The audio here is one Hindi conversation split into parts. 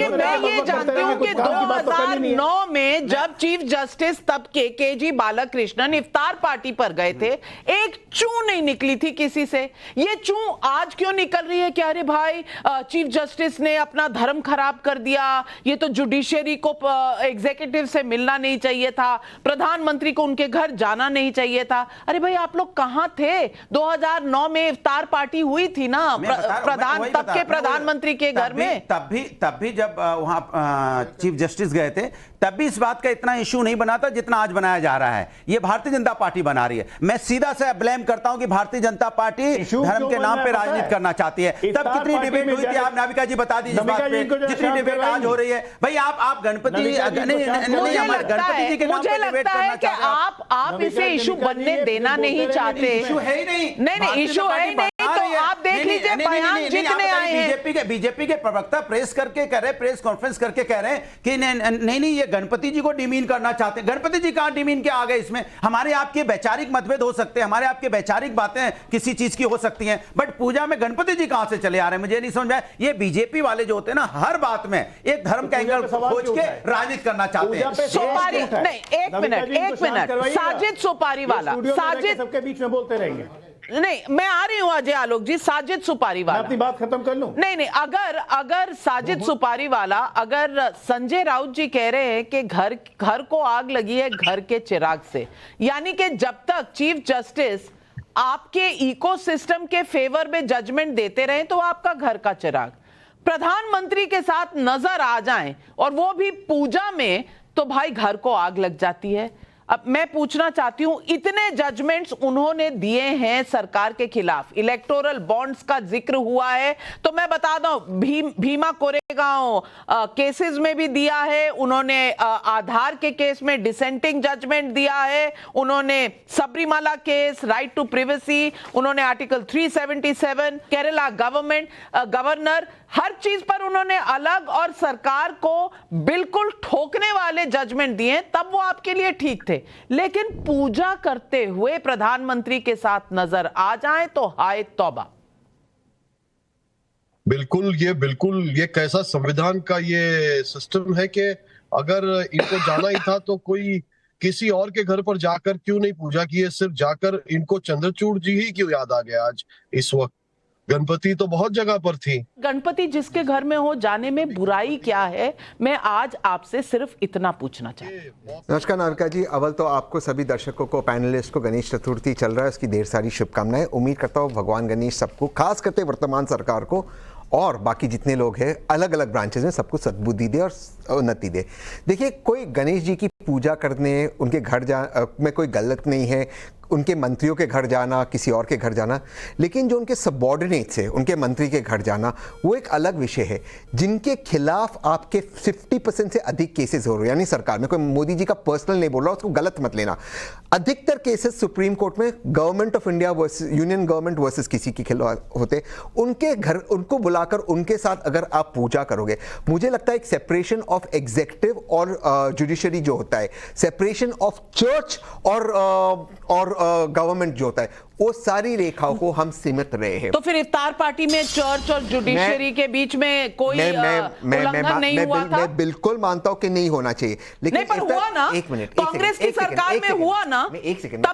देखिए मैं ये जानती हूँ कि 2009 में जब चीफ जस्टिस तब के केजी बालाकृष्णन इफ्तार पार्टी पर गए थे, एक चूं नहीं निकली थी किसी से। ये चूं आज क्यों निकल रही है कि अरे भाई चीफ जस्टिस ने अपना धर्म खराब कर दिया, ये तो जुडिशियरी को एग्जीक्यूटिव से मिलना नहीं चाहिए था, प्रधानमंत्री को उनके घर जाना नहीं चाहिए था। अरे भाई आप लोग कहां थे? 2009 में इफ्तार पार्टी हुई थी ना तब के प्रधानमंत्री के घर में। तब भी जब वहां चीफ जस्टिस गए थे तब भी इस बात का इतना इशू नहीं बना था जितना आज बनाया जा रहा है। ये भारतीय जनता पार्टी बना रही है। मैं सीधा से ब्लेम करता हूं कि भारतीय जनता पार्टी धर्म के नाम पे राजनीति करना चाहती है। तब कितनी डिबेट हुई थी, आप नाविका जी बता दीजिए इस बात पे। जितनी डिबेट आज हो रही है भाई, आप गणपति जी के नाम पे डिबेट करना चाहते हैं। आप इसे इशू बनने देना नहीं चाहते। इशू है ही नहीं, नहीं इशू है ही नहीं। तो आप देख लीजिए बयान जितने आए हैं। बीजेपी के प्रवक्ता प्रेस कॉन्फ्रेंस करके कह रहे हैं कि नहीं ये गणपति जी को डिमीन करना चाहते हैं। गणपति जी कहां डिमीन के आ गए इसमें? हमारे आपके वैचारिक मतभेद हो सकते हैं, हमारे आपके वैचारिक बातें किसी चीज की हो सकती हैं, बट पूजा में गणपति जी कहां से चले आ रहे हैं मुझे नहीं समझ में। ये बीजेपी वाले जो होते हैं ना, हर बात में एक धर्म का एंगल खोज के राजनीति करना चाहते हैं। सुपारी नहीं, एक मिनट साजिद सुपारी वाला, साजिद सबके बीच में बोलते रहेंगे। नहीं मैं आ रही हूं अजय आलोक जी। साजिद सुपारी वाला, अपनी बात खत्म कर लूं। नहीं अगर साजिद सुपारी वाला, अगर संजय राउत जी कह रहे हैं कि घर को आग लगी है घर के चिराग से, यानी कि जब तक चीफ जस्टिस आपके इकोसिस्टम के फेवर में जजमेंट देते रहे तो आपका घर का चिराग प्रधानमंत्री के साथ नजर आ जाएं और वो भी पूजा में, तो भाई घर को आग लग जाती है। अब मैं पूछना चाहती हूं, इतने जजमेंट्स उन्होंने दिए हैं सरकार के खिलाफ, इलेक्टोरल बॉन्ड्स का जिक्र हुआ है, तो मैं बता दूं भीमा कोरेगांव केसेस में भी दिया है उन्होंने, आधार के केस में डिसेंटिंग जजमेंट दिया है उन्होंने, Sabarimala case, right to privacy, उन्होंने आर्टिकल 377, केरला गवर्नर, हर चीज पर उन्होंने अलग और सरकार को बिल्कुल ठोकने वाले जजमेंट दिए। तब वो आपके लिए ठीक थे, लेकिन पूजा करते हुए प्रधानमंत्री के साथ नजर आ जाए तो हाय तौबा। बिल्कुल ये कैसा संविधान का ये सिस्टम है कि अगर इनको जाना ही था तो कोई किसी और के घर पर जाकर क्यों नहीं पूजा की है? सिर्फ जाकर इनको चंद्रचूड़ जी ही क्यों याद आ गया आज इस वक्त? गणपति तो बहुत जगह पर थी। गणपति जिसके घर में हो जाने में बुराई क्या है? मैं आज आपसे सिर्फ इतना पूछना चाहती हूँ। नमस्कार नाविका जी, अव्वल तो आपको, सभी दर्शकों को, पैनलिस्ट को गणेश चतुर्थी चल रहा है उसकी ढेर सारी शुभकामनाएं। उम्मीद करता हूँ भगवान गणेश सबको, खास करते वर्तमान सरकार को और बाकी जितने लोग हैं अलग अलग ब्रांचेस में, सबको सद्बुद्धि दे और उन्नति दे। देखिए, कोई गणेश जी की पूजा करने उनके घर में कोई गलत नहीं है, उनके मंत्रियों के घर जाना, किसी और के घर जाना, लेकिन जो उनके सबॉर्डिनेट्स है उनके मंत्री के घर जाना वो एक अलग विषय है, जिनके खिलाफ आपके 50% से अधिक केसेस हो रहे हैं। यानी सरकार में, कोई मोदी जी का पर्सनल नहीं बोल रहा, उसको गलत मत लेना, अधिकतर केसेस सुप्रीम कोर्ट में government of India versus union government versus किसी के खिलाफ होते। उनके घर उनको बुलाकर उनके साथ अगर आप पूजा करोगे, मुझे लगता है एक सेपरेशन ऑफ एग्जीक्यूटिव और जुडिशरी जो होता है, सेपरेशन ऑफ चर्च और गवर्नमेंट जो होता है, वो सारी रेखाओं को हम सीमित रहे हैं। तो फिर इफ्तार पार्टी में चर्च और जुडिशरी के बीच में कोई उल्लंघन नहीं हुआ था? मैं बिल्कुल मानता हूं कि नहीं होना चाहिए, लेकिन नहीं, पर हुआ ना, एक मिनट, कांग्रेस की सरकार में हुआ ना, एक सेकंड,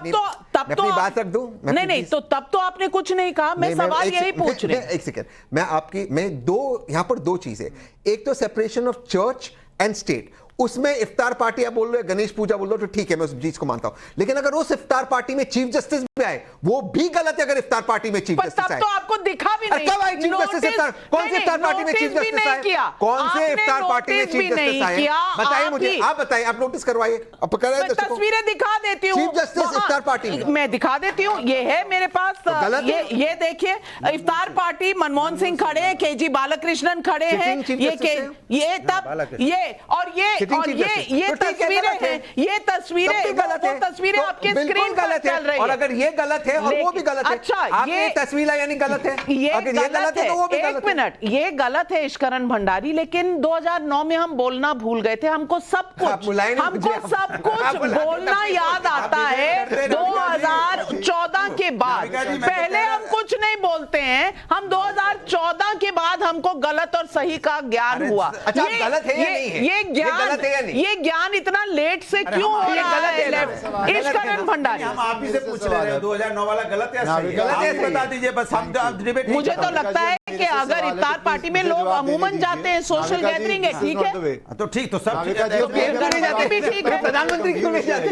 तब तो बात रख दूं। नहीं तो तब तो आपने कुछ नहीं कहा, मैं सवाल यही पूछ रही हूं। एक सेकंड, मैं यहां पर दो चीजें, एक तो separation of church and state, उसमें इफ्तार पार्टी आप बोल रहे हो, गणेश पूजा बोल रहे हो, तो ठीक है, मैं उस चीज को मानता हूं, लेकिन अगर उस इफ्तार पार्टी में चीफ जस्टिस भी आए वो भी गलत है। अगर इफ्तार पार्टी में चीफ जस्टिस आए तो आपको दिखा भी नहीं, कब आए चीफ जस्टिस? कौन से इफ्तार पार्टी में चीफ जस्टिस आए? कौन से इफ्तार पार्टी में चीफ जस्टिस आए? बताइए मुझे, आप बताइए, आप नोटिस करवाइए, आप तस्वीरें दिखा देती हूँ चीफ जस्टिस इफ्तार पार्टी में, मैं दिखा देती हूँ, ये है मेरे पास, ये देखिए इफ्तार पार्टी, मनमोहन सिंह खड़े हैं, केजी बालाकृष्णन खड़े हैं, ये तब ये और ये Sitting और Chief ये Justice। ये तो ठीक है, तस्वीरें गलत है। हैं, ये तस्वीरें तब भी गलत वो है। तस्वीरें तो आपके बिल्कुल स्क्रीन पर गलत है। चल रही और है। अगर ये गलत है और वो भी गलत है, अच्छा, आपने ये तस्वीर लाई यानी गलत है, ये अगर ये गलत है तो वो भी एक गलत है। मिनट, ये गलत है इश्करण भंडारी, लेकिन 2009 में हम बोलना भूल गए थे। हमको सब आप कुछ बुलाए नहीं मुझे, सब कुछ बोलना याद आता है 2014 के बाद। पहले हम कुछ नहीं बोलते हैं, हम 2014 के बाद हमको गलत और सही का ज्ञान हुआ। अच्छा, गलत है या नहीं है? ये ज्ञान, गलत है या नहीं? ये ज्ञान इतना लेट से क्यों हो रहा है इश्करण भंडारी? हम आप ही से पूछ रहे हैं 2009 वाला गलत है या सही? गलत है, आप बता दीजिए बस, हम डिबेट नहीं मुझे कर तो रहे। लगता है कि अगर इफ्तार पार्टी में लोग अमूमन जाते हैं, सोशल गैदरिंग है, ठीक है, तो ठीक, तो सब नाविका जी, तो अपने- फिर गलत जाते भी ठीक है। प्रधानमंत्री क्यों नहीं जाते?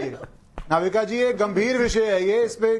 नाविका जी एक गंभीर विषय है ये, इस पे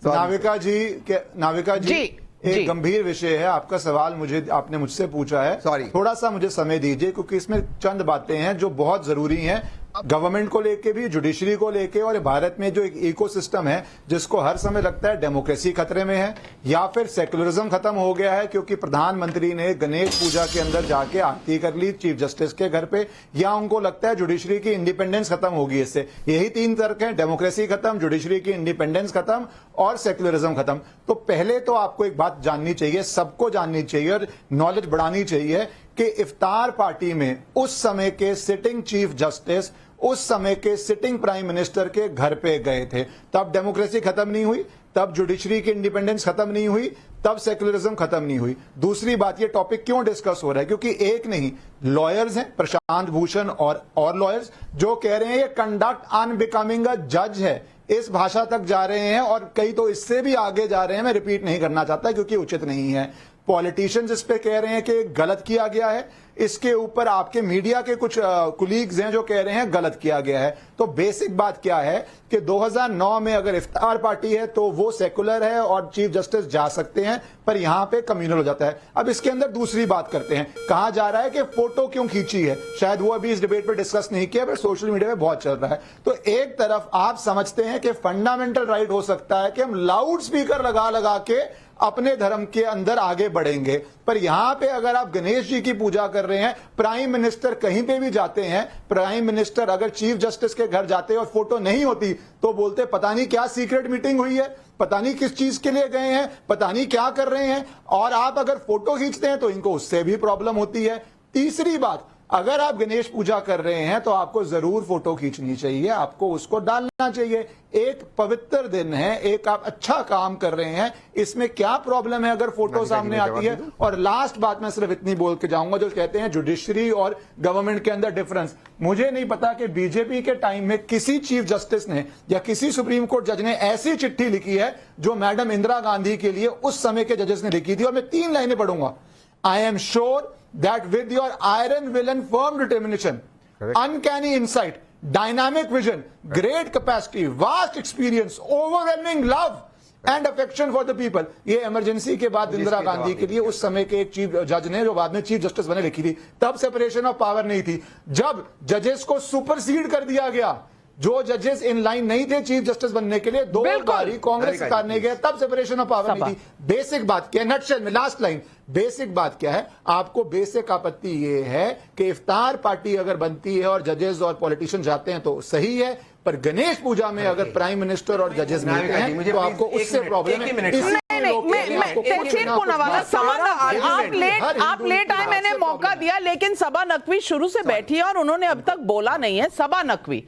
नाविका जी जी। एक गंभीर विषय है। आपका सवाल आपने मुझसे पूछा है, Sorry। थोड़ा सा मुझे समय दीजिए, क्योंकि इसमें चंद बातें हैं जो बहुत जरूरी हैं, गवर्नमेंट को लेके भी, जुडिशरी को लेके, और भारत में जो एक इकोसिस्टम है जिसको हर समय लगता है डेमोक्रेसी खतरे में है या फिर सेकुलरिज्म खत्म हो गया है, क्योंकि प्रधानमंत्री ने गणेश पूजा के अंदर जाके आरती कर ली चीफ जस्टिस के घर पे, या उनको लगता है जुडिशरी की इंडिपेंडेंस खत्म होगी इससे। यही तीन तर्क हैं, डेमोक्रेसी खत्म, जुडिशरी की इंडिपेंडेंस खत्म और सेकुलरिज्म खत्म। तो पहले तो आपको एक बात जाननी चाहिए, सबको जाननी चाहिए और नॉलेज बढ़ानी चाहिए कि इफ्तार पार्टी में उस समय के सिटिंग चीफ जस्टिस उस समय के सिटिंग प्राइम मिनिस्टर के घर पे गए थे। तब डेमोक्रेसी खत्म नहीं हुई, तब जुडिशरी की इंडिपेंडेंस खत्म नहीं हुई, तब सेकुलरिज्म खत्म नहीं हुई। दूसरी बात, ये टॉपिक क्यों डिस्कस हो रहा है? क्योंकि एक नहीं, लॉयर्स हैं, प्रशांत भूषण और लॉयर्स, जो कह रहे हैं ये कंडक्ट अनबिकमिंग अ जज है, इस भाषा तक जा रहे हैं, और कई तो इससे भी आगे जा रहे हैं। मैं रिपीट नहीं करना चाहता क्योंकि उचित नहीं है। पॉलिटिशियंस इस पे कह रहे हैं कि गलत किया गया है, इसके ऊपर आपके मीडिया के कुछ कुलीग्स हैं जो कह रहे हैं गलत किया गया है। तो बेसिक बात क्या है कि 2009 में अगर इफ्तार पार्टी है तो वो सेकुलर है और चीफ जस्टिस जा सकते हैं, पर यहां पे कम्युनल हो जाता है। अब इसके अंदर दूसरी बात करते हैं, कहा जा रहा है कि फोटो क्यों खींची है, शायद वो अभी इस डिबेट पे डिस्कस नहीं किया, पर सोशल मीडिया में बहुत चल रहा है। तो एक तरफ आप समझते हैं कि फंडामेंटल राइट हो सकता है कि हम लाउड स्पीकर लगा लगा के अपने धर्म के अंदर आगे बढ़ेंगे, पर यहां पे अगर आप गणेश जी की पूजा कर रहे हैं, प्राइम मिनिस्टर कहीं पे भी जाते हैं, प्राइम मिनिस्टर अगर चीफ जस्टिस के घर जाते और फोटो नहीं होती तो बोलते पता नहीं क्या सीक्रेट मीटिंग हुई है, पता नहीं किस चीज के लिए गए हैं, पता नहीं क्या कर रहे हैं। और आप अगर फोटो खींचते हैं तो इनको उससे भी प्रॉब्लम होती है। तीसरी बात, अगर आप गणेश पूजा कर रहे हैं तो आपको जरूर फोटो खींचनी चाहिए, आपको उसको डालना चाहिए। एक पवित्र दिन है, एक आप अच्छा काम कर रहे हैं, इसमें क्या प्रॉब्लम है अगर फोटो सामने आती है? और लास्ट बात मैं सिर्फ इतनी बोल के जाऊंगा, जो कहते हैं जुडिशरी और गवर्नमेंट के अंदर डिफरेंस, मुझे नहीं पता कि बीजेपी के टाइम में किसी चीफ जस्टिस ने या किसी सुप्रीम कोर्ट जज ने ऐसी चिट्ठी लिखी है जो मैडम इंदिरा गांधी के लिए उस समय के जजेस ने लिखी थी। और मैं 3 लाइनें पढ़ूंगा। I am sure that with your iron will and firm determination, uncanny insight, dynamic vision, great capacity, vast experience, overwhelming love and affection for the people, ये इमरजेंसी के बाद इंदिरा गांधी के लिए उस समय के एक चीफ जज ने, जो बाद में चीफ जस्टिस बने, लिखी थी। तब सेपरेशन ऑफ पावर नहीं थी। जब जजेस को सुपरसीड कर दिया गया, जो जजेस इन लाइन नहीं थे चीफ जस्टिस बनने के लिए, 2 बारी कांग्रेस सरकार ने गया, तब सेपरेशन ऑफ पावर नहीं थी। बेसिक बात क्या है, नटशेल में लास्ट लाइन, बेसिक बात क्या है? आपको बेसिक आपत्ति ये है कि इफ्तार पार्टी अगर बनती है और जजेस और पॉलिटिशियन जाते हैं तो सही है, पर गणेश पूजा में अगर प्राइम मिनिस्टर और जजेस मिलते हैं तो आपको उससे प्रॉब्लम है। आप लेट आए, मैंने मौका दिया, लेकिन सबा नकवी शुरू से बैठी है और उन्होंने अब तक बोला नहीं है। सबा नकवी,